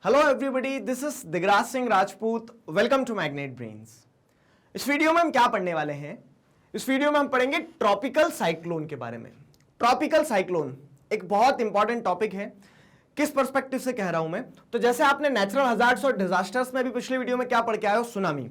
Hello everybody, this is Digraj Singh Rajput. Welcome to Magnet Brains. इस video में हम क्या पढ़ने वाले हैं? इस वीडियो में हम पढ़ेंगे ट्रॉपिकल साइक्लोन के बारे में। ट्रॉपिकल साइक्लोन एक बहुत इंपॉर्टेंट टॉपिक है। किस पर्सपेक्टिव से कह रहा हूं मैं? तो जैसे आपने नेचुरल हजार्ड्स और डिजास्टर्स में भी पिछले वीडियो में क्या पढ़ के आए हो, सुनामी।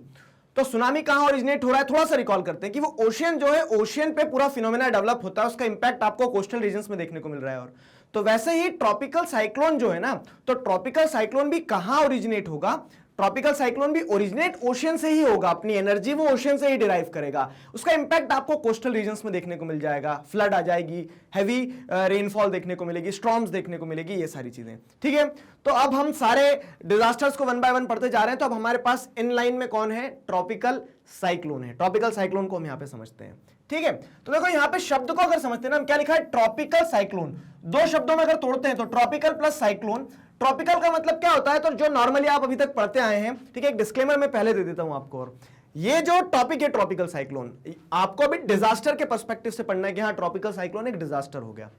तो सुनामी कहां ओरिजिनेट हो रहा है, थोड़ा सा रिकॉल करते हैं कि वो ओशियन जो है, ओशियन पे पूरा फिनोमेना डेवलप होता है, उसका इंपैक्ट आपको कोस्टल रीजन्स में देखने को मिल रहा है। और तो वैसे ही ट्रॉपिकल साइक्लोन जो है ना, तो ट्रॉपिकल साइक्लोन भी कहां ओरिजिनेट होगा? ट्रॉपिकल साइक्लोन भी ओरिजिनेट ओशियन से ही होगा। अपनी एनर्जी वो ओशियन से ही डिराइव करेगा। उसका इंपैक्ट आपको कोस्टल रीजन्स में देखने को मिल जाएगा। फ्लड आ जाएगी, हैवी रेनफॉल देखने को मिलेगी, स्टॉर्म्स देखने को मिलेगी, ये सारी चीजें। ठीक है, तो अब हम सारे डिजास्टर्स को वन बाय वन पढ़ते जा रहे हैं। तो अब हमारे पास इन लाइन में कौन है? ट्रॉपिकल साइक्लोन है। ट्रॉपिकल साइक्लोन को हम यहां पे समझते हैं। ठीक है, तो देखो यहां पे शब्द को अगर समझते हैं ना, हम क्या लिखा है? Tropical cyclone. दो शब्दों में अगर तोड़ते हैं तो ट्रॉपिकल प्लस साइक्लोन। ट्रॉपिकल का मतलब क्या होता है? तो जो नॉर्मली आप अभी तक पढ़ते आए हैं, ठीक है, एक डिस्क्लेमर मैं पहले दे देता हूं आपको। और ये जो टॉपिक है ट्रॉपिकल साइक्लोन, आपको अभी डिजास्टर के पर्सपेक्टिव से पढ़ना है कि हाँ ट्रॉपिकल साइक्लोन एक डिजास्टर हो गया।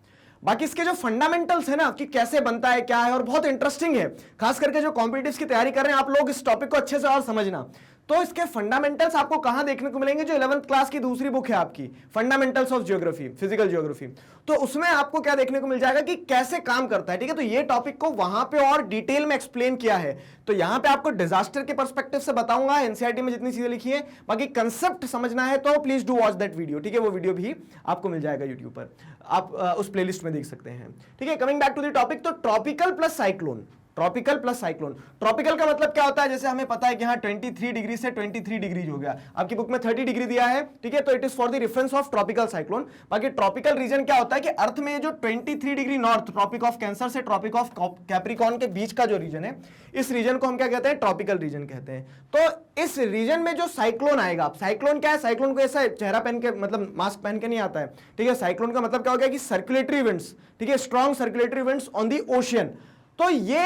बाकी इसके जो फंडामेंटल्स है ना, कि कैसे बनता है, क्या है, और बहुत इंटरेस्टिंग है। खास करके जो कॉम्पिटिटिव्स की तैयारी कर रहे हैं आप लोग, इस टॉपिक को अच्छे से और समझना। तो इसके फंडामेंटल्स आपको कहां देखने को मिलेंगे? जो 11th क्लास की दूसरी बुक है आपकी, fundamentals of geography, physical geography. तो उसमें आपको क्या देखने को मिल जाएगा कि कैसे काम करता है। ठीक है, तो ये टॉपिक को वहां पे और डिटेल में एक्सप्लेन किया है। तो यहां पे आपको डिजास्टर के पर्सपेक्टिव से बताऊंगा, एनसीईआरटी में जितनी चीजें लिखी है। बाकी कंसेप्ट समझना है तो please do watch that video. ठीक है, वो वीडियो भी आपको मिल जाएगा यूट्यूब पर, आप उस प्लेलिस्ट में देख सकते हैं। ठीक है, coming back to the topic, तो tropical plus cyclone. Tropical plus cyclone. Tropical का मतलब क्या होता है? जैसे हमें पता है कि हाँ 23 डिग्री से 23 डिग्री हो गया। आपकी बुक में 30 डिग्री दिया है, ठीक है, तो it is for the reference of tropical cyclone. बाकी ट्रॉपिकल रीजन क्या होता है कि अर्थ में जो 23 degree north, tropic of Cancer से ट्रॉपिक ऑफ कैप्रिकॉर्न के बीच का जो रीजन है, इस रीजन को हम क्या कहते हैं? ट्रॉपिकल रीजन कहते हैं। तो इस रीजन में जो साइक्लोन आएगा, साइक्लोन क्या है? साइक्लोन को ऐसा चेहरा पहन के, मतलब मास्क पहन के नहीं आता है। ठीक है, साइक्लोन का मतलब क्या हो गया कि सर्कुलेटरी विंड्स, ठीक है, strong circulatory winds on the ocean. तो ये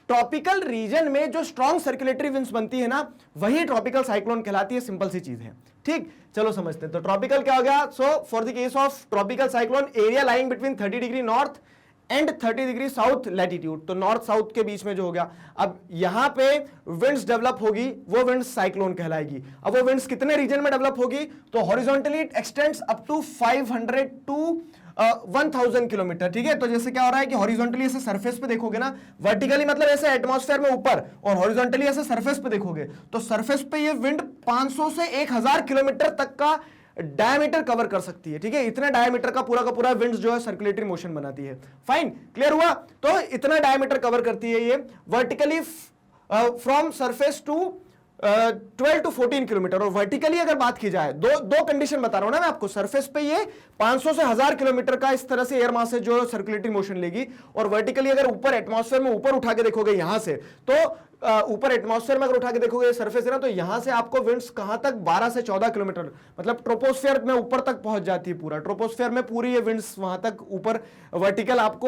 ट्रॉपिकल रीजन में जो स्ट्रॉन्ग सर्कुलेटरी विंड्स बनती है ना, वही ट्रॉपिकल साइक्लोन कहलाती है। सिंपल सी चीज है। ठीक, चलो समझते हैं। तो ट्रॉपिकल क्या हो गया? So for the case of tropical cyclone, area lying between 30 degree north and 30 degree south latitude. तो नॉर्थ साउथ के बीच में जो हो गया, अब यहां पे विंड्स डेवलप होगी, वो विंड्स साइक्लोन कहलाएगी। अब वो विंड्स कितने रीजन में डेवलप होगी? तो horizontally it extends up to 500 to 1000 kilometre. ठीक है, तो जैसे क्या हो रहा है कि हॉरिजॉन्टली ऐसे सरफेस पे देखोगे ना, वर्टिकली मतलब ऐसे एटमॉस्फेयर में ऊपर, और हॉरिजॉन्टली ऐसे सरफेस पे देखोगे तो सरफेस पे ये विंड 500 से 1000 किलोमीटर तक का डायमीटर कवर कर सकती है। ठीक है, इतने डायमीटर का पूरा विंड्स जो है सर्कुलेटरी मोशन बनाती है। फाइन, क्लियर हुआ? तो इतना डायमीटर कवर करती है ये vertically from surface to 12 to 14 kilometre. और वर्टिकली अगर बात की जाए, दो कंडीशन बता रहा हूं ना मैं आपको। सरफेस पे ये 500 से 1000 किलोमीटर का इस तरह से एयर मास से जो सर्कुलेटरी मोशन लेगी, और वर्टिकली अगर ऊपर एटमॉस्फेयर में ऊपर उठा के देखोगे यहां से, तो ऊपर एटमॉस्फेयर में अगर उठा के देखोगे सरफेस है ना, तो यहां से आपको विंड्स कहां तक? 12 से 14 किलोमीटर, मतलब ट्रोपोस्फेयर में ऊपर तक पहुंच जाती है। पूरा ट्रोपोस्फेयर में पूरी ये विंड्स वहां तक ऊपर वर्टिकल, आपको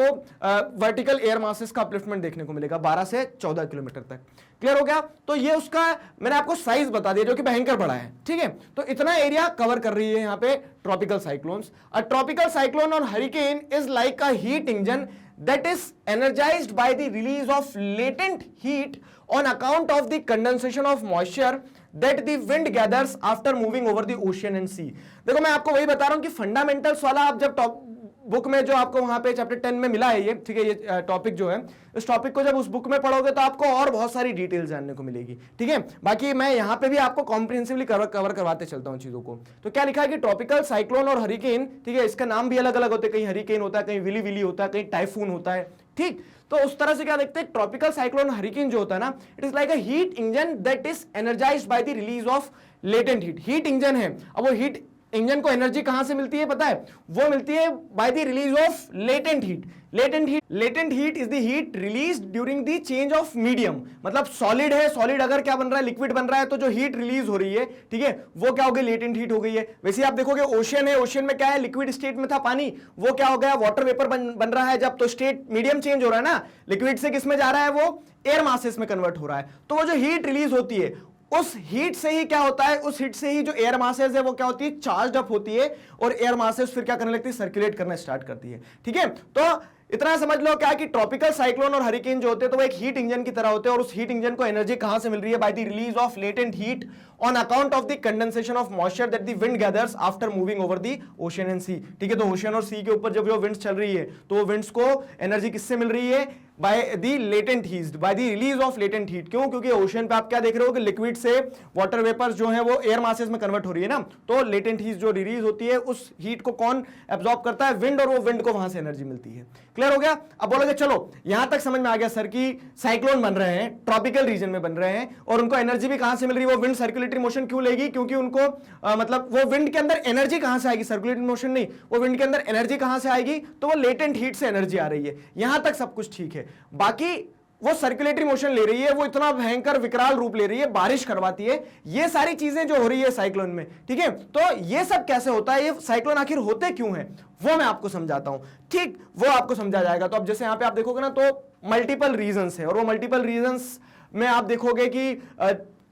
वर्टिकल एयर मासेस का अपलिफ्टमेंट देखने को मिलेगा 12 से 14 किलोमीटर तक। क्लियर हो गया? तो ये उसका मैंने आपको साइज बता दिया, जो कि भयंकर बड़ा है। ठीक है, तो इतना एरिया कवर कर रही है यहां पे tropical cyclones. A tropical cyclone or hurricane is like a heat engine that is energized by the release of latent heat on account of the condensation of moisture that the wind gathers after moving over the ocean and sea। देखो मैं आपको वही बता रहा हूं कि fundamentals वाला आप जब बुक में जो आपको वहां पे चैप्टर 10 में मिला है ये, ठीक है, ये टॉपिक जो है, इस टॉपिक को जब उस बुक में पढ़ोगे तो आपको और बहुत सारी डिटेल्स जानने को मिलेगी। ठीक है, बाकी मैं यहां पे भी आपको कॉम्प्रिहेंसिवली कवर करवाते चलता हूं चीजों को। तो क्या लिखा है कि ट्रॉपिकल साइक्लोन और हरिकेन, ठीक है, इसका नाम भी अलग अलग होते हैं। कहीं हरिकेन होता है, कहीं विली विली होता है, कहीं टाइफून होता है। ठीक, तो उस तरह से क्या देखते हैं? ट्रॉपिकल साइक्लोन हरिकेन जो होता है ना, it is like a heat engine that is energised bye the release of latent heat. Heat engine है। अब वो हीट इंजन को एनर्जी कहां से मिलती है पता है? वो मिलती है by the release of latent heat. Latent heat is the heat release during the change of medium. मतलब सॉलिड है, सॉलिड अगर क्या बन रहा है? लिक्विड बन रहा है, तो जो हीट रिलीज हो रही है, ठीक है, वो क्या हो गई? लेटेंट हीट हो गई है। वैसे आप देखोगे ओशियन है, ओशियन में क्या है? लिक्विड स्टेट में था पानी, वो क्या हो गया? वाटर वेपर बन रहा है जब, तो स्टेट मीडियम चेंज हो रहा है ना, लिक्विड से किस में जा रहा है? वो एयर मासेस में कन्वर्ट हो रहा है। तो वो जो हीट रिलीज होती है, उस हीट से ही क्या होता है? उस हीट से ही जो एयर मासेस है वो क्या होती है? चार्ज अप होती है, और एयर मासेस फिर क्या करने लगती है? सर्कुलेट करना स्टार्ट करती है। ठीक है, तो इतना समझ लो क्या कि ट्रॉपिकल साइक्लोन और हरिकेन जो होते हैं तो वो एक हीट इंजन की तरह होते हैं, और उस हीट इंजन को एनर्जी कहां से मिल रही है? By the release of latent heat on account of the condensation of moisture that the wind gathers after moving over the ocean and sea. ठीक है, तो ओशन और सी के ऊपर जब वो विंड्स चल रही है तो वो विंड्स को एनर्जी किससे मिल रही है? By the latent heat, bye the release of latent heat. क्यों? क्योंकि ओशन पे आप क्या देख रहे हो कि लिक्विड से वाटर वेपर्स जो है वो एयर मासेस में कन्वर्ट हो रही है ना, तो लेटेंट हीट जो रिलीज होती है उस हीट को कौन एब्जॉर्ब करता है? विंड, और वो विंड को वहां से एनर्जी मिलती है। क्लियर हो गया? अब बोलोगे चलो यहां तक समझ में आ गया सर कि साइक्लोन बन रहे हैं, ट्रॉपिकल रीजन में बन रहे हैं, और उनको एनर्जी भी कहां से मिल रही है? वो विंड सर्कुलेटरी मोशन क्यों लेगी? क्योंकि उनको मतलब वो विंड के अंदर एनर्जी कहां से आएगी? सर्कुलेटरी मोशन नहीं, वो विंड के अंदर एनर्जी कहां से आएगी? तो वो लेटेंट हीट से एनर्जी आ रही है। यहां तक सब कुछ ठीक है। बाकी वो सर्कुलेटरी मोशन ले रही है, वो इतना भयंकर विकराल रूप ले रही है, बारिश करवाती है, ये सारी चीजें जो हो रही है साइक्लोन में। ठीक है, तो ये सब कैसे होता है? ये साइक्लोन आखिर होते क्यों हैं वो मैं आपको समझाता हूं। ठीक, वो आपको समझा जाएगा। तो अब जैसे यहां पे आप देखोगे ना तो मल्टीपल रीजंस है, और वो मल्टीपल रीजंस में आप देखोगे कि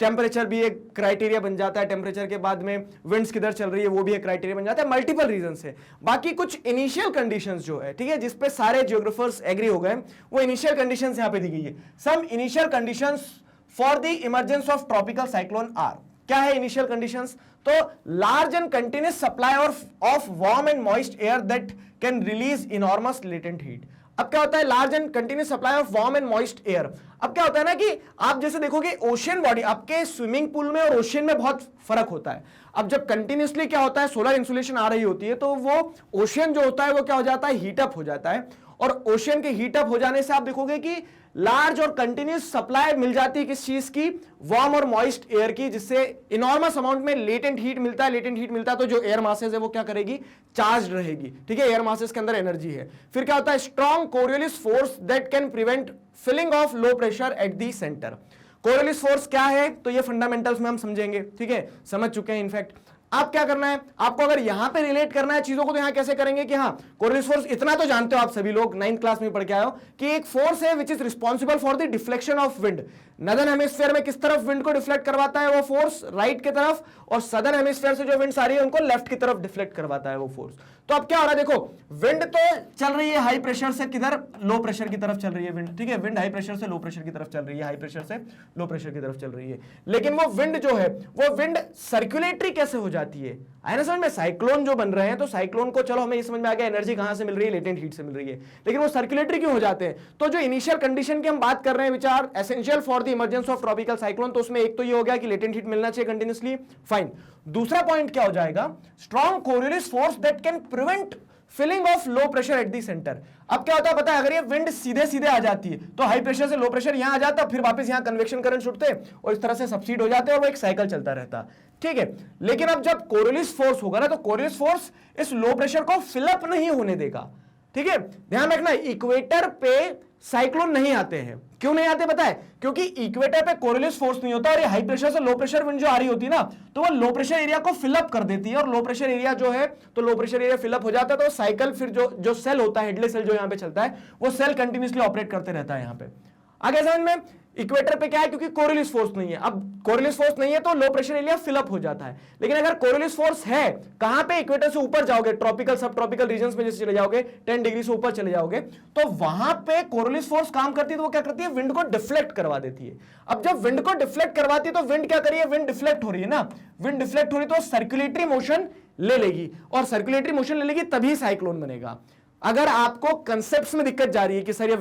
टेम्परेचर भी एक क्राइटेरिया बन जाता है, टेम्परेचर के बाद में विंड्स किधर चल रही है वो भी एक क्राइटेरिया बन जाता है। मल्टीपल रीजंस है। बाकी कुछ इनिशियल कंडीशंस जो है, ठीक है, जिस पे सारे जियोग्राफर्स एग्री हो गए, वो इनिशियल कंडीशंस यहां पे दी गई है। Some initial conditions for the emergence of tropical cyclone are. क्या है इनिशियल कंडीशंस? तो large and continuous supply of warm and moist air that can release enormous latent heat. अब क्या होता है? Large and continuous supply of warm and moist air. अब क्या होता है ना कि आप जैसे देखोगे ओशियन बॉडी, आपके स्विमिंग पूल में और ओशियन में बहुत फर्क होता है। अब जब कंटिन्यूसली क्या होता है, सोलर इंसुलेशन आ रही होती है, तो वो ओशियन जो होता है वो क्या हो जाता है? हीटअप हो जाता है। और ओशियन के हीटअप हो जाने से आप देखोगे कि लार्ज और कंटिन्यूस सप्लाई मिल जाती है किस चीज की? वार्म और मॉइस्ट एयर की, जिससे इनॉर्मस अमाउंट में लेटेंट हीट मिलता है। लेटेंट हीट मिलता है तो जो एयर मासेस है वो क्या करेगी? चार्ज रहेगी। ठीक है, एयर मासेस के अंदर एनर्जी है। फिर क्या होता है? Strong Coriolis force that can prevent filling of low pressure at the centre. Coriolis force क्या है? तो ये फंडामेंटल्स में हम समझेंगे। ठीक है, समझ चुके हैं इनफैक्ट। आप क्या करना है, आपको अगर यहां पे रिलेट करना है चीजों को, तो यहां कैसे करेंगे कि हाँ, कोरियोलिस फोर्स इतना तो जानते हो आप सभी लोग, 9th क्लास में पढ़ के आए हो कि एक फोर्स है which is responsible for the deflection of wind. Northern hemisphere में किस तरफ विंड को डिफ्लेक्ट करवाता है वो फोर्स? राइट की तरफ। और सदर्न हेमिस्फीयर से जो विंड्स आ रही है उनको लेफ्ट की तरफ डिफ्लेक्ट करवाता है वो फोर्स। तो अब क्या हो रहा है? देखो, विंड तो चल रही है हाई प्रेशर से किधर? लो प्रेशर की तरफ चल रही है विंड। ठीक है, विंड हाई प्रेशर से लो प्रेशर की तरफ चल रही है, हाई प्रेशर से लो प्रेशर की तरफ चल रही है। लेकिन वो विंड जो है वो विंड सर्कुलेटरी कैसे हो जाती है? आया ना समझ में? साइक्लोन जो बन रहे हैं तो साइक्लोन को चलो हमें ये समझ में आ गया एनर्जी कहां से मिल रही है? लेटेंट हीट से मिल रही है। लेकिन वो सर्कुलेटरी क्यों हो जाते हैं? तो जो इनिशियल कंडीशन की हम बात कर रहे हैं, which are essential for the emergence of tropical cyclone, तो उसमें एक तो ये हो गया कि लेटेंट हीट मिलना चाहिए कंटिन्यूसली, फाइन। दूसरा पॉइंट क्या हो जाएगा? Strong Coriolis force that can prevent filling of low pressure at the centre. अब क्या होता है पता है? अगर ये विंड सीधे सीधे आ जाती है तो हाई प्रेशर से लो प्रेशर यहां आ जाता, फिर वापस यहां कन्वेक्शन करंट छूटते और इस तरह से सब्सिड हो जाते और वो एक साइकिल चलता रहता। ठीक है, लेकिन अब जब कोरियोलिस फोर्स होगा ना, तो कोरियोलिस फोर्स इस लो प्रेशर को फिलअप नहीं होने देगा। ठीक है, ध्यान रखना, इक्वेटर पे साइक्लोन नहीं आते हैं। क्यों नहीं आते पता है? क्योंकि इक्वेटर पे कोरियोलिस फोर्स नहीं होता, और ये हाई प्रेशर से लो प्रेशर विंड जो आ रही होती है ना, तो वो लो प्रेशर एरिया को फिलअप कर देती है, और लो प्रेशर एरिया जो है, तो लो प्रेशर एरिया फिलअप हो जाता है, तो साइकिल फिर जो सेल होता है, हेडले सेल जो यहाँ पे चलता है, वो सेल कंटिन्यूसली ऑपरेट करते रहता है। यहाँ पे आगे समझ में? इक्वेटर पे क्या है? क्योंकि कोरियोलिस फोर्स नहीं है। अब कोरियोलिस फोर्स नहीं है तो लो प्रेशर एरिया फिलअप हो जाता है। लेकिन अगर कोरियोलिस फोर्स है, कहां पे? इक्वेटर से ऊपर जाओगे, ट्रॉपिकल सब ट्रॉपिकल रीजन्स में जैसे चले जाओगे, 10 डिग्री से ऊपर चले जाओगे, तो वहां पे कोरियोलिस फोर्स काम करती है। तो वो क्या करती है? विंड को डिफ्लेक्ट करवा देती है। अब जब विंड को डिफ्लेक्ट करवाती है तो विंड क्या करिए? विंड डिफ्लेक्ट हो रही है ना, विंड डिफ्लेक्ट हो रही तो सर्कुलेटरी मोशन ले लेगी, और सर्कुलेटरी मोशन ले लेगी तभी साइक्लोन बनेगा। अगर आपको कंसेप्ट्स में दिक्कत जा रही है कि सर ये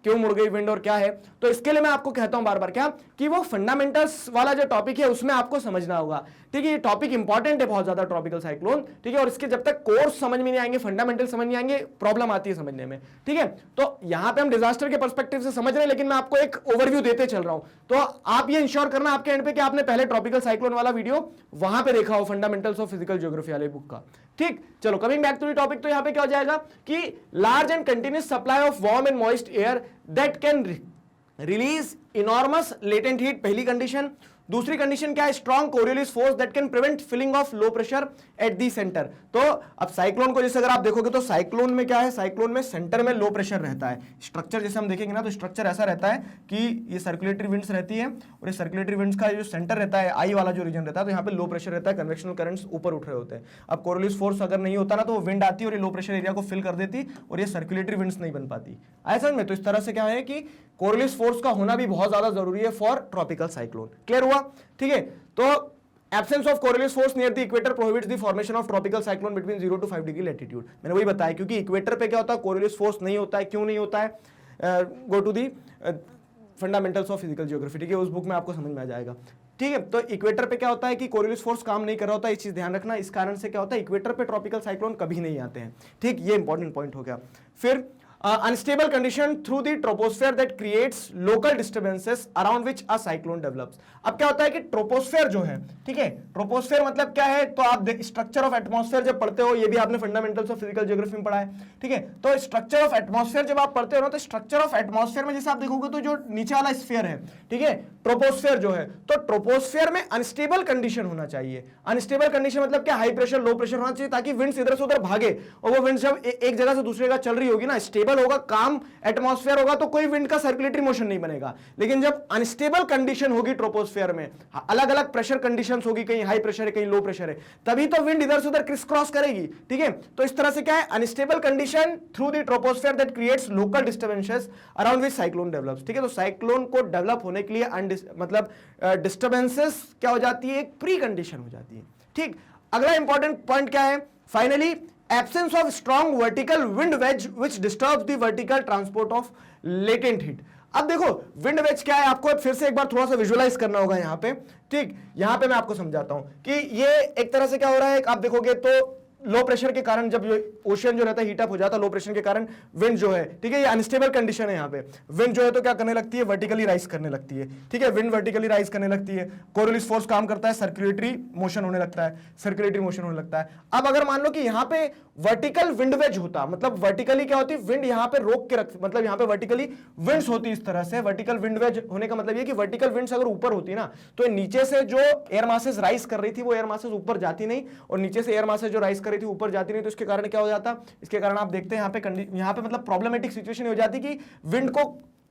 क्यों मुड़ गई विंड और क्या है, तो इसके लिए मैं आपको कहता हूं बार बार क्या कि वो फंडामेंटल्स वाला जो टॉपिक है उसमें आपको समझना होगा। ठीक है, ये टॉपिक इंपॉर्टेंट है बहुत ज्यादा, ट्रॉपिकल साइक्लोन। ठीक है, और इसके जब तक कोर्स समझ में नहीं आएंगे, फंडामेंटल समझ नहीं आएंगे, प्रॉब्लम आती है समझने में। ठीक है, तो यहां पे हम डिजास्टर के पर्सपेक्टिव से समझ रहे हैं, लेकिन मैं आपको एक ओवरव्यू देते चल रहा हूं। तो आप ये इंश्योर करना आपके एंड पे कि आपने पहले ट्रॉपिकल साइक्लोन वाला वीडियो वहां पे देखा हो, फंडामेंटल्स ऑफ फिजिकल ज्योग्राफी वाले बुक का। ठीक, चलो coming back to the topic. तो यहां पे क्या हो जाएगा कि large and continuous supply of warm and moist air that can release enormous latent heat, पहली कंडीशन। दूसरी कंडीशन क्या है, strong Coriolis force that can prevent filling of low pressure at the centre. तो अब साइक्लोन को जैसे अगर आप देखोगे तो साइक्लोन में क्या है, साइक्लोन में सेंटर में लो प्रेशर रहता है। स्ट्रक्चर जैसे हम देखेंगे ना तो स्ट्रक्चर ऐसा रहता है कि ये सर्कुलेटरी विंड्स रहती है और ये सर्कुलेटरी विंड्स का जो सेंटर रहता है, आई वाला जो रीजन रहता है, तो यहाँ पे लो प्रेशर रहता है, कन्वेक्शनल करंट्स ऊपर उठ रहे होते हैं। अब कोरियोलिस फोर्स अगर नहीं होता ना तो वो विंड आती और ये लो प्रेशर एरिया को फिल कर देती और ये सर्कुलेटरी विंड्स नहीं बन पाती। आया समझ में? तो इस तरह से क्या है कि कोरियोलिस फोर्स का होना भी बहुत ज्यादा जरूरी है फॉर ट्रॉपिकल साइक्लोन। क्लियर हुआ? ठीक है, तो absence of Coriolis force near the equator prohibits the formation of tropical cyclone between 0 to 5 degree latitude. मैंने वही बताया, क्योंकि इक्वेटर पे क्या होता है, कोरियोलिस फोर्स नहीं होता है। क्यों नहीं होता है? Go to the fundamentals of physical geography, ठीक है, उस बुक में आपको समझ में आ जाएगा। ठीक है, तो इक्वेटर पे क्या होता है कि कोरियोलिस फोर्स काम नहीं कर रहा होता है, इस चीज ध्यान रखना। इस कारण से क्या होता है, इक्वेटर पे ट्रॉपिकल साइक्लोन कभी नहीं आते हैं। ठीक, ये इंपॉर्टेंट पॉइंट हो गया। फिर unstable condition through the troposphere that creates local disturbances around which a cyclone develops. अब क्या होता है कि ट्रोपोस्फेयर जो है, ठीक है, ट्रोपोस्फेयर मतलब क्या है, तो आप स्ट्रक्चर ऑफ एटमॉस्फेयर जब पढ़ते हो, ये भी आपने फंडामेंटल्स ऑफ फिजिकल ज्योग्राफी में पढ़ा है। ठीक है, तो स्ट्रक्चर ऑफ एटमॉस्फेयर जब आप पढ़ते हो ना, तो स्ट्रक्चर ऑफ एटमॉस्फेयर में जैसे आप देखोगे तो जो नीचे वाला स्फीयर है, ठीक है, ट्रोपोस्फेयर जो है, तो ट्रोपोस्फेयर में अनस्टेबल कंडीशन होना चाहिए। अनस्टेबल कंडीशन मतलब क्या, हाई प्रेशर लो प्रेशर होना चाहिए, ताकि विंड्स इधर से उधर भागे, और वो विंड्स जब एक जगह से दूसरी जगह चल रही होगी ना, स्टेबल होगा, काम एटमॉस्फेयर होगा, तो कोई विंड का सर्कुलेटरी मोशन नहीं बनेगा। लेकिन जब अनस्टेबल कंडीशन होगी ट्रोपोस्फेयर में, अलग अलग प्रेशर कंडीशंस होगी, कहीं हाई प्रेशर है कहीं लो प्रेशर है, तभी तो विंड इधर से उधर क्रिस क्रॉस करेगी। ठीक है, तो इस तरह से क्या है, unstable condition through the troposphere that creates local disturbances around which cyclone develops. ठीक है, तो साइक्लोन को डेवलप होने के लिए मतलब डिस्टर्बेंसेस क्या हो जाती है, एक प्री कंडीशन हो जाती है। ठीक, अगला इंपॉर्टेंट पॉइंट क्या है, finally absence of strong vertical wind wedge which disturbs the vertical transport of latent heat। अब देखो विंड वेज क्या है, आपको फिर से एक बार थोड़ा सा विजुअलाइज करना होगा यहाँ पे। ठीक, यहाँ पे मैं आपको समझाता हूं कि ये एक तरह से क्या हो रहा है, आप देखोगे तो लो प्रेशर के कारण जब ओशन जो रहता है हीट अप हो जाता है, लो प्रेशर के कारण विंड जो है, ठीक है, ये अनस्टेबल कंडीशन है। यहाँ पे विंड जो है तो क्या करने लगती है, वर्टिकली राइज करने लगती है। ठीक है, विंड वर्टिकली राइज करने लगती है, कोरियोलिस फोर्स काम करता है, सर्कुलेटरी मोशन होने लगता है, सर्कुलेटरी मोशन होने लगता है। अब अगर मान लो कि यहाँ पे वर्टिकल विंड वेज होता, मतलब वर्टिकली क्या होती है, विंड यहाँ पे रोक के रख, मतलब यहाँ पे वर्टिकली विंड्स होती इस तरह से। वर्टिकल विंड वेज होने का मतलब ये कि वर्टिकल विंड्स अगर ऊपर होती ना, तो नीचे से जो एयर मासेस राइज कर रही थी वो एयर मासेस ऊपर जाती नहीं, और नीचे से एयर मासेस जो राइज कर रही थी ऊपर जाती नहीं। तो इसके कारण क्या हो जाता, इसके कारण आप देखते हैं यहाँ पे मतलब प्रॉब्लमेटिक सिचुएशन हो जाती कि विंड को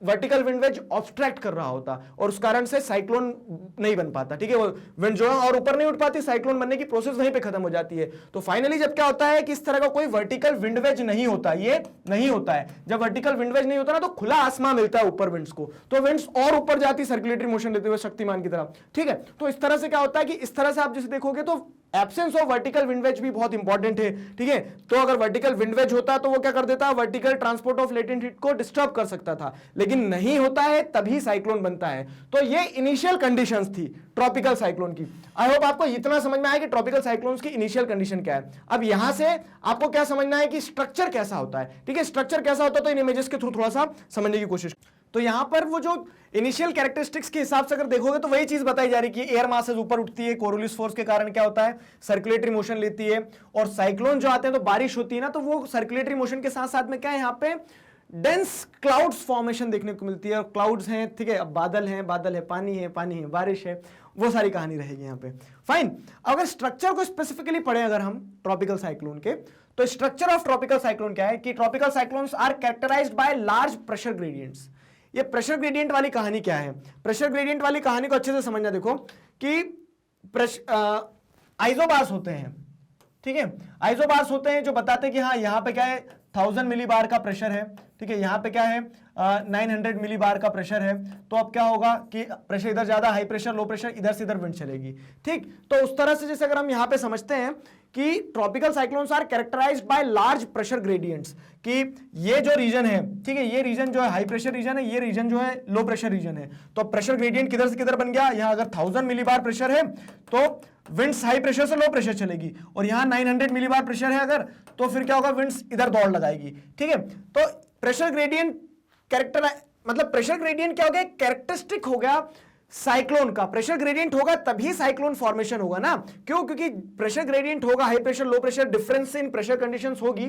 वर्टिकल विंड वेज ऑब्स्ट्रैक्ट कर रहा होता और उस कारण से साइक्लोन नहीं बन पाता। ठीक है, वो विंड जो है और ऊपर नहीं उठ पाती, साइक्लोन बनने की प्रोसेस वहीं पे खत्म हो जाती है। तो फाइनली जब क्या होता है कि इस तरह का कोई वर्टिकल विंड वेज नहीं होता, ये नहीं होता है। जब वर्टिकल विंड वेज नहीं होता ना, तो खुला आसमान मिलता है ऊपर विंड्स को, तो विंड्स और ऊपर जाती, सर्कुलेटरी मोशन लेते हुए शक्तिमान की तरह। ठीक है, तो इस तरह से क्या होता है कि इस तरह से आप जैसे देखोगे तो absence of vertical wind wedge भी बहुत इंपॉर्टेंट है। ठीक है, तो अगर वर्टिकल विंड वेज होता तो वो क्या कर देता, vertical transport of latent heat को डिस्टर्ब कर सकता था, लेकिन नहीं होता है, तभी साइक्लोन बनता है। तो ये इनिशियल कंडीशंस थी ट्रॉपिकल साइक्लोन की। आई होप आपको इतना समझ में आया कि ट्रॉपिकल साइक्लोन्स की इनिशियल कंडीशन क्या है। अब यहां से आपको क्या समझना है कि स्ट्रक्चर कैसा होता है। ठीक है, स्ट्रक्चर कैसा होता है तो इन इमेजेस के थ्रू थोड़ा सा समझने की कोशिश। तो यहां पर वो जो इनिशियल कैरेक्टरिस्टिक्स के हिसाब से अगर देखोगे तो वही चीज बताई जा रही है कि एयर मासेस ऊपर उठती है, कोरियोलिस फोर्स के कारण क्या होता है, सर्कुलेटरी मोशन लेती है, और साइक्लोन जो आते हैं तो बारिश होती है ना, तो वो सर्कुलेटरी मोशन के साथ साथ में क्या है, यहाँ पे डेंस क्लाउड्स फॉर्मेशन देखने को मिलती है। और क्लाउड्स हैं, ठीक है, अब बादल है, पानी है, बारिश है, वो सारी कहानी रहेगी यहाँ पे। फाइन, अगर स्ट्रक्चर को स्पेसिफिकली पढ़े अगर हम ट्रॉपिकल साइक्लोन के, तो स्ट्रक्चर ऑफ ट्रॉपिकल साइक्लोन क्या है कि tropical cyclones are characterized by large pressure gradients. ये प्रेशर ग्रेडियंट वाली कहानी क्या है, प्रेशर ग्रेडियंट वाली कहानी को अच्छे से समझना। देखो कि आइसोबार्स होते हैं, ठीक है, आइसोबार्स होते हैं जो बताते हैं कि हाँ यहाँ पे क्या है, 1000 मिलीबार का प्रेशर है। ठीक है, यहाँ पे क्या है, 900 मिलीबार का प्रेशर है। तो अब क्या होगा कि प्रेशर इधर ज्यादा, हाई प्रेशर लो प्रेशर, इधर से इधर विंड चलेगी। ठीक, तो उस तरह से जैसे अगर हम यहाँ पे समझते हैं कि tropical cyclones are characterized by large pressure gradients, कि ये जो रीजन है, ठीक है, ये रीजन जो है हाई प्रेशर रीजन है, ये रीजन जो है लो प्रेशर रीजन है। तो प्रेशर ग्रेडियंट किधर से किधर बन गया, यहाँ अगर 1000 मिलीबार प्रेशर है तो विंड्स हाई प्रेशर से लो प्रेशर चलेगी, और यहाँ 900 मिलीबार प्रेशर है अगर, तो फिर क्या होगा, विंड्स इधर दौड़ लगाएगी। ठीक है, तो प्रेशर ग्रेडियंट कैरेक्टर मतलब प्रेशर ग्रेडियंट क्या हो गया, कैरेक्टरिस्टिक हो गया साइक्लोन का। प्रेशर ग्रेडियंट होगा तभी साइक्लोन फॉर्मेशन होगा ना, क्यों, क्योंकि प्रेशर ग्रेडियंट होगा, high pressure low pressure difference in pressure conditions होगी,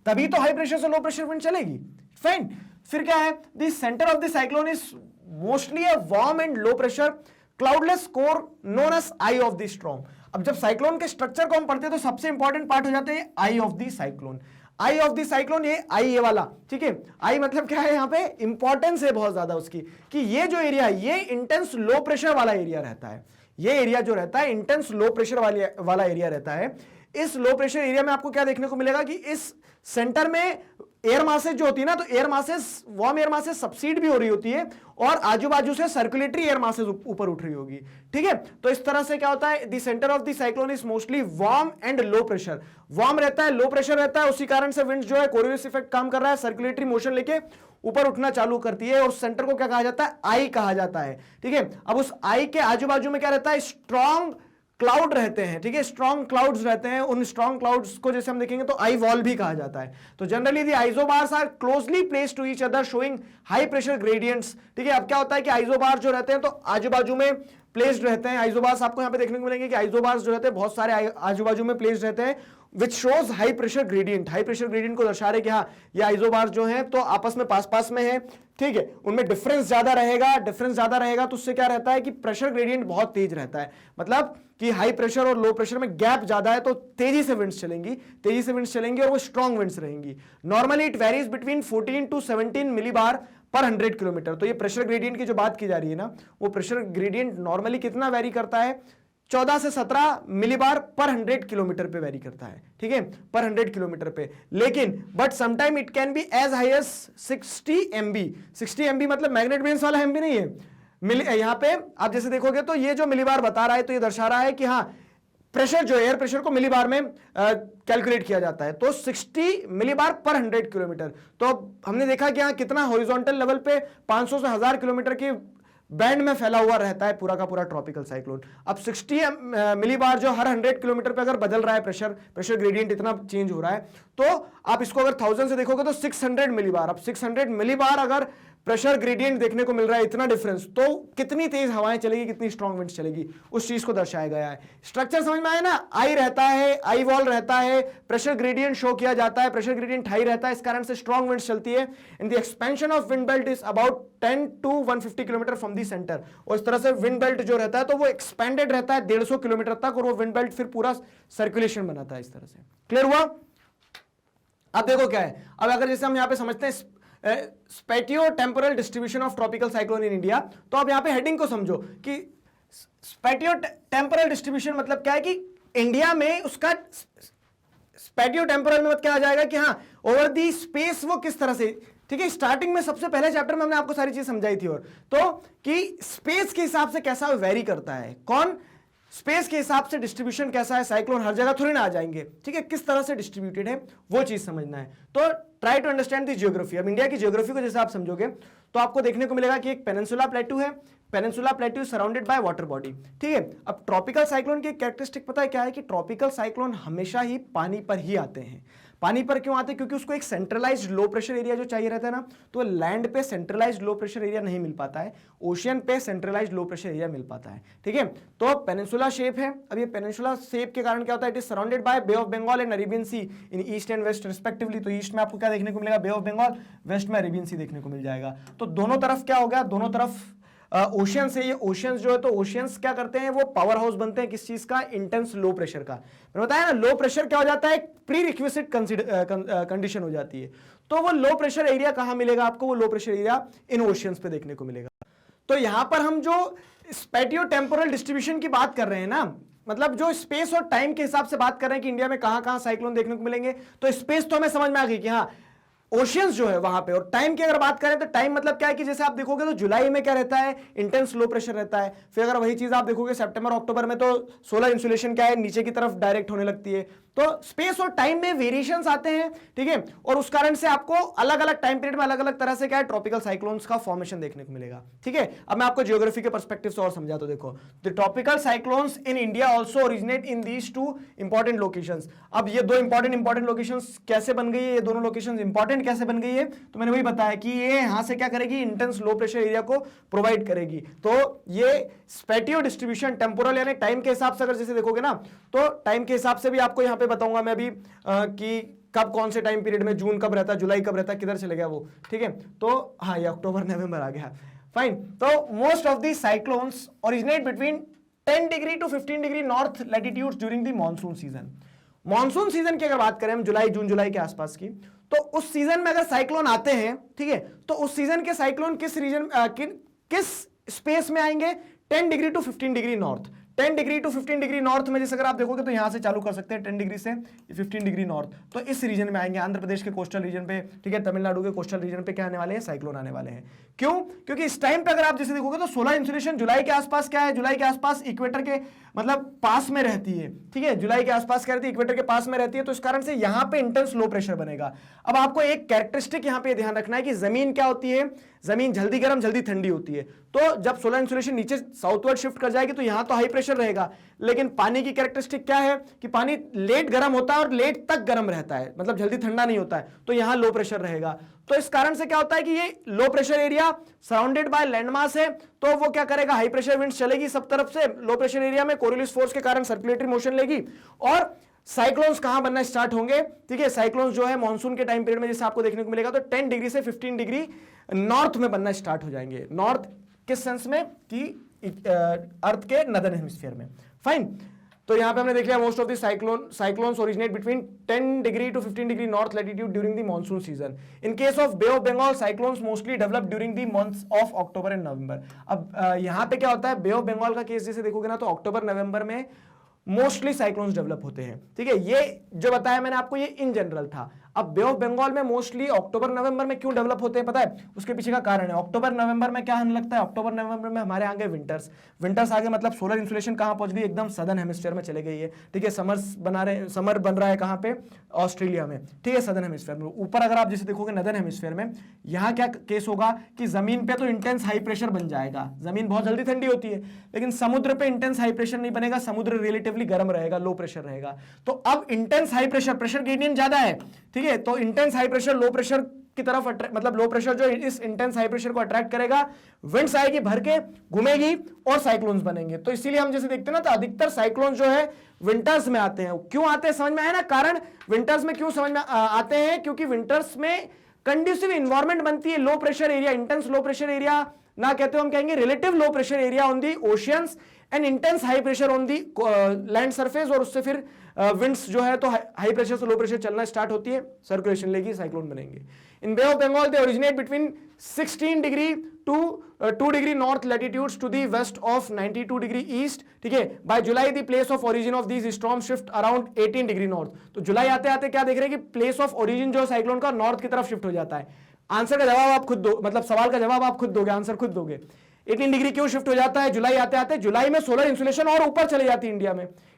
तभी तो हाई प्रेशर से लो प्रेशर विंड चलेगी। फाइन, फिर क्या है, the centre of the cyclone is mostly a warm and low pressure cloudless core known as eye of the storm. अब जब साइक्लोन के स्ट्रक्चर को हम पढ़ते हैं तो सबसे इंपॉर्टेंट पार्ट हो जाता है eye of the cyclone. Eye of the cyclone, ये आई ये वाला, ठीक है। आई मतलब क्या है, यहां पे इंपॉर्टेंस है बहुत ज्यादा उसकी, कि ये जो एरिया है ये इंटेंस लो प्रेशर वाला एरिया रहता है। ये एरिया जो रहता है इंटेंस लो प्रेशर वाला एरिया रहता है। इस लो प्रेशर एरिया में आपको क्या देखने को मिलेगा कि इस सेंटर में एयर मासेस जो होती है ना, तो air masses, warm air masses subside भी हो रही होती है और आजू बाजू से सर्कुलेटरी एयर मासेस ऊपर उठ रही होगी, ठीक है। तो इस तरह से क्या होता है, the centre of the cyclone is mostly warm and low pressure. Warm रहता है, लो प्रेशर रहता है, उसी कारण से विंड जो है कोरियोलिस इफेक्ट काम कर रहा है, सर्कुलेटरी मोशन लेके ऊपर उठना चालू करती है और सेंटर को क्या कहा जाता है, आई कहा जाता है, ठीक है। अब उस आई के आजू बाजू में क्या रहता है, स्ट्रॉन्ग क्लाउड रहते हैं, ठीक है, स्ट्रॉन्ग क्लाउड्स रहते हैं। उन स्ट्रॉन्ग क्लाउड्स को जैसे हम देखेंगे तो आई वॉल भी कहा जाता है। तो generally the isobars are closely placed to each other showing high pressure gradients, ठीक है। अब क्या होता है कि आइसोबार जो रहते हैं तो आजू बाजू में प्लेस्ड रहते हैं। आइसोबार्स आपको यहां पे देखने को मिलेंगे कि आइसोबार्स जो रहते हैं बहुत सारे आजू बाजू में प्लेस्ड रहते हैं, which shows high pressure gradient. High pressure gradient को दर्शा रहे कि हाँ ये आइसोबार्स जो है तो आपस में पास पास में है, ठीक है। उनमें डिफरेंस ज्यादा रहेगा, डिफरेंस ज्यादा रहेगा तो उससे क्या रहता है कि प्रेशर ग्रेडियंट बहुत तेज रहता है। मतलब कि हाई प्रेशर और लो प्रेशर में गैप ज्यादा है तो तेजी से विंड्स चलेंगी, तेजी से विंड्स चलेंगी और वो स्ट्रॉन्ग विंड्स रहेंगी। Normally it varies between 14 to 17 millibar पर 100 किलोमीटर। तो ये प्रेशर ग्रेडियंट की जो बात की जा रही है ना, वो प्रेशर ग्रेडियंट नॉर्मली कितना वेरी करता है, 14 से 17 मिलीबार पर 100 किलोमीटर पे वेरी करता है, ठीक है, पर 100 किलोमीटर पे। लेकिन but sometime it can be as high as 60 MB। 60 MB मतलब मैग्नेट ब्रेन्स वाला MB नहीं है। यहां पे आप जैसे देखोगे तो ये जो मिलीबार बता रहा है तो ये दर्शा रहा है कि हाँ प्रेशर जो एयर प्रेशर को मिलीबार में कैलकुलेट किया जाता है, तो 60 मिलीबार पर 100 किलोमीटर। तो हमने देखा कि हाँ कितना हॉरिजॉन्टल लेवल पे 500 से 1000 किलोमीटर की बैंड में फैला हुआ रहता है पूरा का पूरा ट्रॉपिकल साइक्लोन। अब 60 मिलीबार जो हर 100 किलोमीटर पे अगर बदल रहा है, प्रेशर ग्रेडियंट इतना चेंज हो रहा है, तो आप इसको अगर 1000 से देखोगे तो 600 मिलीबार। अब 600 मिलीबार अगर प्रेशर ग्रेडियंट देखने को मिल रहा है, इतना डिफरेंस, तो कितनी तेज हवाएं चलेगी, कितनी स्ट्रॉन्ग विंड्स चलेगी, उस चीज को दर्शाया गया है। स्ट्रक्चर समझ में आया ना, आई रहता है, आई वॉल रहता है, प्रेशर ग्रेडियंट शो किया जाता है, प्रेशर ग्रेडियंट हाई रहता है, इस कारण से स्ट्रॉन्ग विंड्स चलती है। And the expansion of wind belt is about 10 to 150 kilometre from the centre. और इस तरह से विंड बेल्ट जो रहता है तो वो एक्सपेंडेड रहता है 150 किलोमीटर तक, और वो विंड बेल्ट फिर पूरा सर्कुलेशन बनाता है इस तरह से। क्लियर हुआ? अब देखो क्या है, अब अगर जैसे हम यहां पे समझते हैं spatio temporal distribution of tropical cyclone in India, तो आप यहां पे हेडिंग को समझो कि स्पेटियो टेम्पोरल डिस्ट्रीब्यूशन मतलब क्या है कि इंडिया में उसका स्पेटियो टेम्पोरल में मतलब क्या आ जाएगा कि हाँ ओवर दी स्पेस वो किस तरह से, ठीक है। स्टार्टिंग में सबसे पहले चैप्टर में हमने आपको सारी चीज समझाई थी, और तो कि स्पेस के हिसाब से कैसा वेरी करता है, कौन स्पेस के हिसाब से डिस्ट्रीब्यूशन कैसा है, साइक्लोन हर जगह थोड़ी ना आ जाएंगे, ठीक है, किस तरह से डिस्ट्रीब्यूटेड है वो चीज समझना है। तो try to understand the geography. अब इंडिया की जियोग्राफी को जैसे आप समझोगे तो आपको देखने को मिलेगा कि एक पेनिनसुला प्लेटू है, peninsula प्लेटू is surrounded by water body, ठीक है। अब ट्रॉपिकल साइक्लोन की कैरेक्टरिस्टिक पता है क्या है कि ट्रॉपिकल साइक्लोन हमेशा ही पानी पर ही आते हैं। पानी पर क्यों आते हैं? क्योंकि उसको एक सेंट्रलाइज्ड लो प्रेशर एरिया जो चाहिए रहता है ना, तो लैंड पे सेंट्रलाइज्ड लो प्रेशर एरिया नहीं मिल पाता है, ओशियन पे सेंट्रलाइज्ड लो प्रेशर एरिया मिल पाता है, ठीक है। तो पेनिनसुला शेप है। अब ये पेनिनसुला शेप के कारण क्या होता है, it is surrounded by Bay of Bengal and Arabian Sea in east and west respectively. तो ईस्ट में आपको क्या देखने को मिलेगा, बे ऑफ बंगाल, वेस्ट में अरेबियन सी देखने को मिल जाएगा। तो दोनों तरफ क्या हो गया, दोनों तरफ ओशियन से, ये ओशियंस जो है तो ओशियंस क्या करते हैं, वो पावर हाउस बनते हैं किस चीज का, इंटेंस लो प्रेशर का। मैंने बताया ना लो प्रेशर क्या हो जाता है, प्री रिक्विजिट कंडीशन हो जाती है। तो वो लो प्रेशर एरिया कहां मिलेगा आपको, वो low pressure area in oceans पे देखने को मिलेगा। तो यहां पर हम जो स्पेटियो टेम्पोरल डिस्ट्रीब्यूशन की बात कर रहे हैं ना, मतलब जो स्पेस और टाइम के हिसाब से बात कर रहे हैं कि इंडिया में कहां कहां साइक्लोन देखने को मिलेंगे, तो स्पेस तो हमें समझ में आ गई कि हाँ ओशियंस जो है वहां पे। और टाइम की अगर बात करें तो टाइम मतलब क्या है कि जैसे आप देखोगे तो जुलाई में क्या रहता है, इंटेंस लो प्रेशर रहता है। फिर अगर वही चीज आप देखोगे सितंबर अक्टूबर में तो सोलर इंसुलेशन क्या है, नीचे की तरफ डायरेक्ट होने लगती है। तो स्पेस और टाइम में वेरिएशंस आते हैं, ठीक है, और उस कारण से आपको अलग अलग टाइम पीरियड में अलग अलग तरह से क्या है ट्रॉपिकल साइक्लोन्स का फॉर्मेशन देखने को मिलेगा, ठीक है। अब मैं आपको जियोग्राफी के पर्सपेक्टिव से और समझा तो देखो, the tropical cyclones in India also originate in these two important locations. अब ये दो इंपॉर्टेंट लोकेशंस कैसे बन गई है, ये दोनों लोकेशंस इंपॉर्टेंट कैसे बन गई है, तो मैंने वही बताया कि ये यहां से क्या करेगी, इंटेंस लो प्रेशर एरिया को प्रोवाइड करेगी। तो ये स्पेटियो डिस्ट्रीब्यूशन टेम्पोरल यानी टाइम के हिसाब से अगर जैसे देखोगे ना, तो टाइम के हिसाब से भी आपको यहां पे बताऊंगा मैं अभी कि कब कौन से टाइम पीरियड में, जून कब रहता है, जुलाई कब रहता है, किधर चले गया वो, ठीक है। तो हाँ ये अक्टूबर नवंबर आ गया। फाइन। तो most of the cyclones originate between 10 degree to 15 degree north latitudes during the monsoon season. Monsoon season की अगर बात करें हम जुलाई जून जुलाई के आसपास की, तो उस सीजन में अगर साइक्लोन आते हैं, ठीक है, तो उस सीजन के साइक्लोन किस रीजन किस स्पेस में आएंगे? 10 degree to 15 degree north. 10 degree to 15 degree north में जैसे अगर आप देखोगे तो यहां से चालू कर सकते हैं 10 डिग्री से 15 डिग्री नॉर्थ, तो इस रीजन में आएंगे, आंध्र प्रदेश के कोस्टल रीजन पे, ठीक है, तमिलनाडु के कोस्टल रीजन पे क्या आने वाले हैं? साइक्लोन आने वाले हैं। क्यों? क्योंकि इस टाइम पे अगर आप जैसे देखोगे तो सोलर इंसुलेशन जुलाई के आसपास क्या है? जुलाई के आसपास इक्वेटर के मतलब पास में रहती है, ठीक है, जुलाई के आसपास क्या रहती है? इक्वेटर के पास में रहती है, तो इस कारण से यहां पे इंटेंस लो प्रेशर बनेगा। अब आपको एक कैरेक्टरिस्टिक यहां पे ध्यान रखना है कि जमीन क्या होती है? जमीन जल्दी गर्म जल्दी ठंडी होती है। तो जब सोलर इंसुलेशन नीचे साउथवर्ड शिफ्ट कर जाएगी तो यहां तो हाई प्रेशर रहेगा, लेकिन पानी की कैरेक्टरिस्टिक क्या है कि पानी लेट गर्म होता है और लेट तक गर्म रहता है, मतलब जल्दी ठंडा नहीं होता है, तो यहां लो प्रेशर रहेगा। तो इस कारण से क्या होता है कि ये low pressure area surrounded by landmass है, तो वो क्या करेगा? हाई प्रेशर विंड्स चलेगी सब तरफ से, लो प्रेशर एरिया में कोरियोलिस फोर्स के कारण सर्कुलेटरी मोशन लेगी, और साइक्लोन्स कहां बनना स्टार्ट होंगे? ठीक है, साइक्लोन्स जो है मॉनसून के टाइम पीरियड में जैसे आपको देखने को मिलेगा तो 10 डिग्री से 15 डिग्री नॉर्थ में बनना स्टार्ट हो जाएंगे। नॉर्थ किस सेंस में? कि अर्थ के नदर्न हेमिस्फीयर में। फाइन। तो यहां पे हमने देख लिया most of the cyclones originate between 10 degree to 15 degree north latitude during the monsoon season. In case of Bay of Bengal cyclones mostly develop during the months of October and November. अब यहां पे क्या होता है? बे ऑफ बंगाल का case जैसे देखोगे ना तो अक्टूबर नवंबर में मोस्टली साइक्लोन्स डेवलप होते हैं, ठीक है। ये जो बताया मैंने आपको ये इन जनरल था। अब बे ऑफ बंगाल में मोस्टली अक्टूबर नवंबर में क्यों डेवलप होते हैं पता है? उसके पीछे का कारण है। अक्टूबर नवंबर में क्या होने लगता है? अक्टूबर नवंबर में हमारे आगे विंटर्स आगे, मतलब सोलर इंसुलेशन कहां पहुंच गई? एकदम सदर्न हेमिस्फीयर में चले गई है, ठीक है। समर बन रहा है कहां पे? ऑस्ट्रेलिया में, ठीक है, सदर्न हेमिस्फीयर में। ऊपर अगर आप जैसे देखोगे नदर्न हेमिस्फीयर में, यहां क्या केस होगा कि जमीन पे तो इंटेंस हाई प्रेशर बन जाएगा, जमीन बहुत जल्दी ठंडी होती है, लेकिन समुद्र पे इंटेंस हाई प्रेशर नहीं बनेगा, समुद्र रिलेटिवली गर्म रहेगा, लो प्रेशर रहेगा। तो अब इंटेंस हाई प्रेशर ग्रेडियंट ज्यादा है, ठीक है, तो intense high pressure low pressure की तरफ मतलब लो प्रेशर जो इस इंटेंस हाई प्रेशर को अट्रैक्ट करेगा, विंड्स आएगी भर के, घूमेगी और साइक्लोन्स बनेंगे। तो इसीलिए हम जैसे देखते हैं ना तो अधिकतर साइक्लोन्स जो है विंटर्स में आते हैं। क्यों आते हैं समझ में आया ना? कारण विंटर्स में क्यों समझ में आते हैं? क्योंकि विंटर्स में कंड्यूसिव इन्वायरमेंट बनती है, low pressure area, intense low pressure area ना कहते हो, हम कहेंगे relative low pressure area on the oceans and intense high pressure on the land surface, और उससे फिर विंड्स जो है तो हाई प्रेशर से लो प्रेशर चलना स्टार्ट होती है, सर्कुलेशन लेगी, साइक्लोन बनेंगे। In Bay of Bengal they originate between 16 degree to 2 degree north latitudes to the west of 92 degree east, ठीक है। By July the place of origin of these storm shift around 18 degree north. तो जुलाई आते आते क्या देख रहे हैं कि प्लेस ऑफ ओरिजिन जो साइक्लोन का नॉर्थ की तरफ शिफ्ट हो जाता है। आंसर का जवाब आप खुद दो, मतलब सवाल का जवाब आप खुद दोगे, आंसर खुद दोगे। 18 डिग्री क्यों शिफ्ट हो जाता है जुलाई आते आते? जुलाई में सोलर इंसुलेशन और ऊपर चले जाती है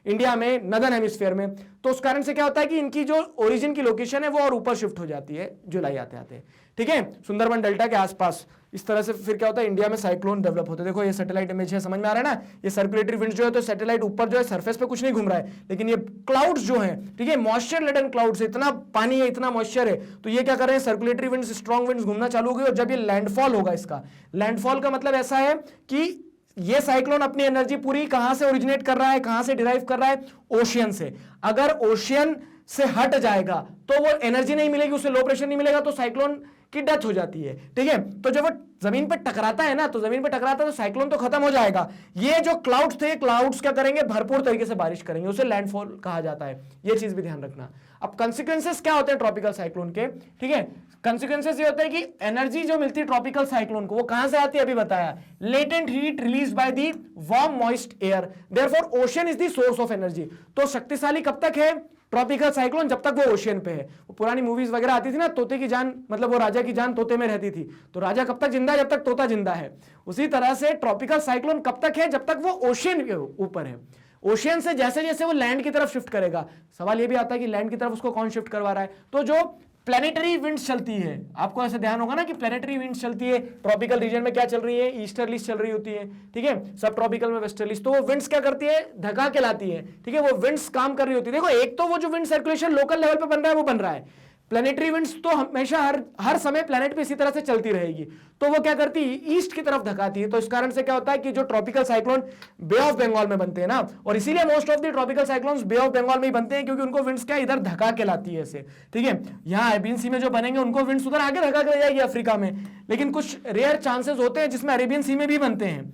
इंडिया में नदर्न हेमिस्फीयर में, तो उस कारण से क्या होता है कि इनकी जो ओरिजिन की लोकेशन है वो और ऊपर शिफ्ट हो जाती है जुलाई आते आते, ठीक है, सुंदरबन डेल्टा के आसपास। इस तरह से फिर क्या होता है इंडिया में साइक्लोन डेवलप होते हैं। देखो ये सैटेलाइट इमेज है, समझ में आ रहा है ना? ये सर्कुलेटरी विंड जो है तो सैटेलाइट ऊपर जो है सरफेस पे कुछ नहीं घूम रहा है, लेकिन ये क्लाउड्स जो है, ठीक है, मॉइस्चर लेडन क्लाउड्स, इतना पानी है, इतना मॉइस्चर है, तो ये क्या कर रहे हैं? सर्कुलेटरी विंड्स, स्ट्रॉन्ग विंड्स घूमना चालू हो गई। और जब ये लैंडफॉल होगा, इसका लैंडफॉल का मतलब ऐसा है कि ये साइक्लोन अपनी एनर्जी पूरी कहां से ओरिजिनेट कर रहा है, कहां से डिराइव कर रहा है? ओशियन से। अगर ओशियन से हट जाएगा तो वो एनर्जी नहीं मिलेगी, उसे लो प्रेशर नहीं मिलेगा, तो साइक्लोन की डेथ हो जाती है, ठीक है। तो जब वो जमीन पर टकराता है ना, तो जमीन पर टकराता है तो साइक्लोन तो खत्म हो जाएगा। ये जो क्लाउड्स थे, क्लाउड्स क्या करेंगे? भरपूर तरीके से बारिश करेंगे, उसे लैंडफॉल कहा जाता है। ये चीज भी ध्यान रखना। अब कंसिक्वेंसेस क्या होते हैं ट्रॉपिकल साइक्लोन के, ठीक है? कंसिक्वेंसेस ये होते हैं कि एनर्जी जो मिलती है ट्रॉपिकल साइक्लोन को, वो कहां से आती है? अभी बताया, latent heat release by the warm moist air, therefore ocean is the source of energy. तो शक्तिशाली कब तक है ट्रॉपिकल साइक्लोन? जब तक वो ओशियन पे है। वो पुरानी मूवीज वगैरह आती थी ना, तोते की जान, मतलब वो राजा की जान तोते में रहती थी, तो राजा कब तक जिंदा है? जब तक तोता जिंदा है। उसी तरह से ट्रॉपिकल साइक्लोन कब तक है? जब तक वो ओशियन के ऊपर है। ओशियन से जैसे जैसे वो लैंड की तरफ शिफ्ट करेगा, सवाल ये भी आता है कि लैंड की तरफ उसको कौन शिफ्ट करवा रहा है? तो जो प्लैनेटरी विंड्स चलती है, आपको ऐसे ध्यान होगा ना कि प्लैनेटरी विंड्स चलती है ट्रॉपिकल रीजन में, क्या चल रही है? ईस्टर्लीज चल रही होती है, ठीक है, सब ट्रॉपिकल में वेस्टर्लीज। तो वो विंड्स क्या करती है? धक्का के लाती है, ठीक है, वो विंड्स काम कर रही होती है। देखो, एक तो वो जो विंड सर्कुलेशन लोकल लेवल पे बन रहा है वो बन रहा है, प्लैनेटरी विंड्स तो हमेशा हर समय प्लैनेट पे इसी तरह से चलती रहेगी, तो वो क्या करती है, ईस्ट की तरफ धकाती है। तो इस कारण से क्या होता है कि जो tropical cyclone Bay of Bengal में बनते हैं ना, और इसीलिए most of the tropical cyclones Bay of Bengal में ही बनते हैं, क्योंकि उनको विंड्स क्या इधर धका के लाती है ऐसे, ठीक है। यहाँ अरेबियन सी में जो बनेंगे उनको विंड्स उधर आगे धका के ले जाएगी अफ्रीका में, लेकिन कुछ रेयर चांसेस होते हैं जिसमें अरेबियन सी में भी बनते हैं,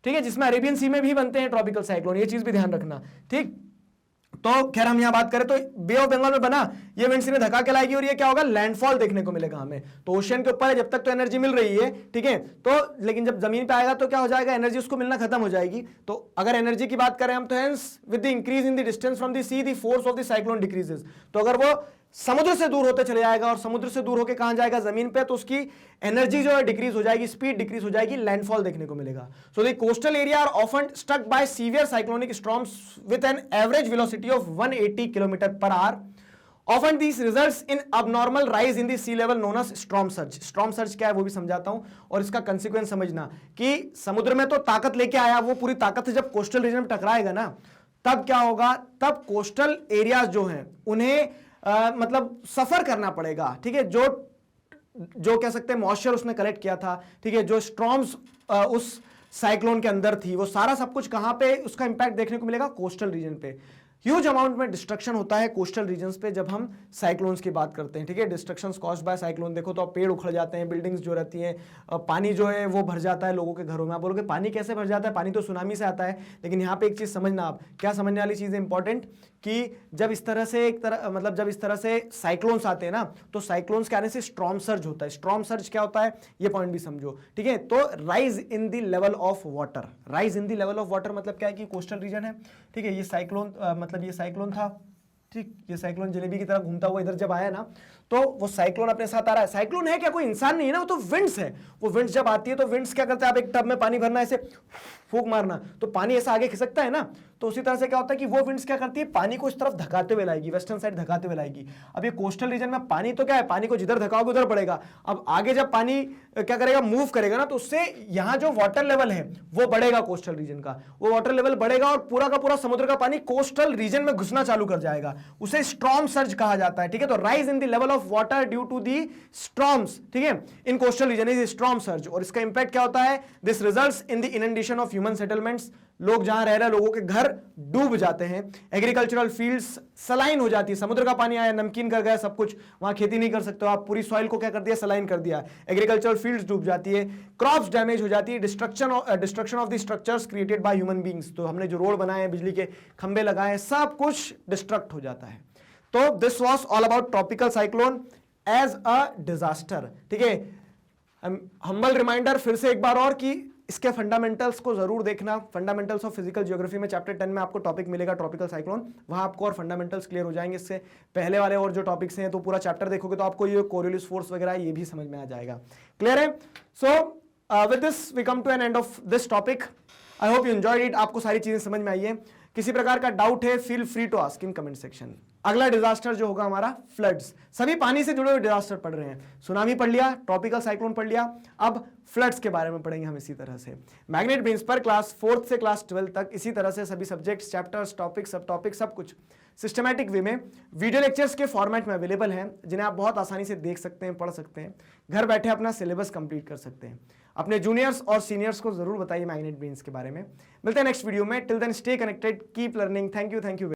ठीक है, जिसमें अरेबियन सी में भी बनते हैं ट्रॉपिकल साइक्लोन, ये चीज भी ध्यान रखना, ठीक। तो खैर हम यहां बात करें तो बे ऑफ बंगाल में बना, ये विंड्स ने धक्का के लाएगी और ये क्या होगा, लैंडफॉल देखने को मिलेगा हमें। तो ओशियन के ऊपर है, जब तक तो एनर्जी मिल रही है, ठीक है, तो लेकिन जब जमीन पे आएगा तो क्या हो जाएगा, एनर्जी उसको मिलना खत्म हो जाएगी। तो अगर एनर्जी की बात करें हम, तो hence with the increase in the distance from the see the force of the cyclone decreases. तो अगर वो समुद्र से दूर होते चले जाएगा और समुद्र से दूर होकर कहां जाएगा, जमीन पे, तो उसकी एनर्जी जो है डिक्रीज हो जाएगी, स्पीड डिक्रीज हो जाएगी, लैंडफॉल देखने को मिलेगा। So the coastal area are often struck by severe cyclonic storms with an average velocity of 180 kilometre per hour. Often this results in abnormal rise in the sea level known as storm surge. Storm surge क्या है वो भी समझाता हूं, और इसका consequence समझना कि समुद्र में तो ताकत लेके आया, वो पूरी ताकत से जब कोस्टल रीजन में टकराएगा ना, तब क्या होगा, तब कोस्टल एरियाज जो हैं उन्हें मतलब सफर करना पड़ेगा, ठीक है। जो कह सकते हैं मॉइस्चर उसने कलेक्ट किया था, ठीक है, जो स्ट्रॉम्स उस साइक्लोन के अंदर थी, वो सारा सब कुछ कहां पे उसका इंपैक्ट देखने को मिलेगा, कोस्टल रीजन पे। ह्यूज अमाउंट में डिस्ट्रक्शन होता है कोस्टल रीजन्स पे जब हम साइक्लोन्स की बात करते हैं, ठीक है। डिस्ट्रक्शंस कॉज्ड बाय साइक्लोन, देखो तो पेड़ उखड़ जाते हैं, बिल्डिंग्स जो रहती हैं, पानी जो है वो भर जाता है लोगों के घरों में। आप बोलोगे पानी कैसे भर जाता है, पानी तो सुनामी से आता है, लेकिन यहाँ पे एक चीज समझना, आप क्या समझने वाली चीज है इंपॉर्टेंट, कि जब इस तरह से मतलब जब इस तरह से साइक्लोन्स आते हैं ना, तो साइक्लोन्स के आने से स्ट्रॉम सर्ज होता है। स्ट्रॉम सर्ज क्या होता है, ये पॉइंट भी समझो, ठीक है। तो rise in the level of water, rise in the level of water मतलब क्या है कि कोस्टल रीजन है, ठीक है। ये साइक्लोन मतलब ये साइक्लोन था, ठीक, ये साइक्लोन जलेबी की तरह घूमता हुआ इधर जब आया ना, तो वो साइक्लोन अपने साथ आ रहा है। साइक्लोन है क्या, कोई इंसान नहीं है ना, वो तो विंड्स है। वो विंड्स जब आती है तो विंड्स क्या करते हैं, आप एक टब में पानी भरना, ऐसे फूंक मारना, तो पानी ऐसा आगे खिसकता है ना, तो उसी तरह से क्या होता है कि वो विंड्स क्या करती है, पानी को इस तरफ धकाते हुए लाएगी, वेस्टर्न साइड धकाते हुए लाएगी। अब ये कोस्टल रीजन में पानी तो क्या है, पानी को जिधर धकाओगे उधर पड़ेगा। अब आगे जब पानी क्या करेगा, मूव करेगा ना, तो उससे यहाँ जो वाटर लेवल है वो बढ़ेगा, कोस्टल रीजन का वो वाटर लेवल बढ़ेगा, और पूरा का पूरा समुद्र का पानी कोस्टल रीजन में घुसना चालू कर जाएगा। उसे स्टॉर्म सर्ज कहा जाता है, ठीक है। तो rise in the level of water due to the storms, ठीक है, in coastal region is storm surge. और इसका इंपैक्ट क्या होता है, this results in the inundation of human settlements, लोग जहां रह रहे हैं लोगों के घर डूब जाते हैं, एग्रीकल्चरल फील्ड्स सलाइन हो जाती है, समुद्र का पानी आया नमकीन कर गया सब कुछ, वहां खेती नहीं कर सकते हो आप, पूरी सॉइल को क्या कर दिया, सलाइन कर दिया, एग्रीकल्चरल फील्ड्स डूब जाती है, क्रॉप्स डैमेज हो जाती है, destruction of the structures created by human beings. तो हमने जो रोड बनाए हैं, बिजली के खंबे लगाए हैं, सब कुछ डिस्ट्रक्ट हो जाता है। तो this was all about tropical cyclone as a disaster, ठीक है। हम्बल रिमाइंडर फिर से एक बार और कि इसके फंडामेंटल्स को जरूर देखना। फंडामेंटल्स ऑफ फिजिकल ज्योग्राफी में चैप्टर 10 में आपको टॉपिक मिलेगा ट्रॉपिकल साइक्लोन, वहां आपको और फंडामेंटल्स क्लियर हो जाएंगे। इससे पहले वाले और जो टॉपिक्स हैं तो पूरा चैप्टर देखोगे तो आपको ये कोरियोलिस फोर्स वगैरह ये भी समझ में आ जाएगा। क्लियर है? So with this we come to an end of this topic. I hope you enjoyed it. आपको सारी चीजें समझ में आई है। किसी प्रकार का डाउट है, feel free to ask in comment section. अगला डिजास्टर जो होगा हमारा फ्लड्स। सभी पानी से जुड़े हुए डिजास्टर पढ़ रहे हैं। सुनामी पढ़ लिया, ट्रॉपिकल साइक्लोन पढ़ लिया, अब फ्लड्स के बारे में पढ़ेंगे हम इसी तरह से। मैग्नेट ब्रेन्स पर क्लास 4th से क्लास 12 तक इसी तरह से सभी सब्जेक्ट्स, चैप्टर्स, टॉपिक, सब टॉपिक, सब कुछ सिस्टमैटिक वे में वीडियो लेक्चर्स के फॉर्मेट में अवेलेबल हैं, जिन्हें आप बहुत आसानी से देख सकते हैं, पढ़ सकते हैं, घर बैठे अपना सिलेबस कंप्लीट कर सकते हैं। अपने जूनियर्स और सीनियर्स को जरूर बताइए मैग्नेट ब्रेन्स के बारे में। मिलते हैं नेक्स्ट वीडियो में। Till then stay connected, keep learning. Thank you.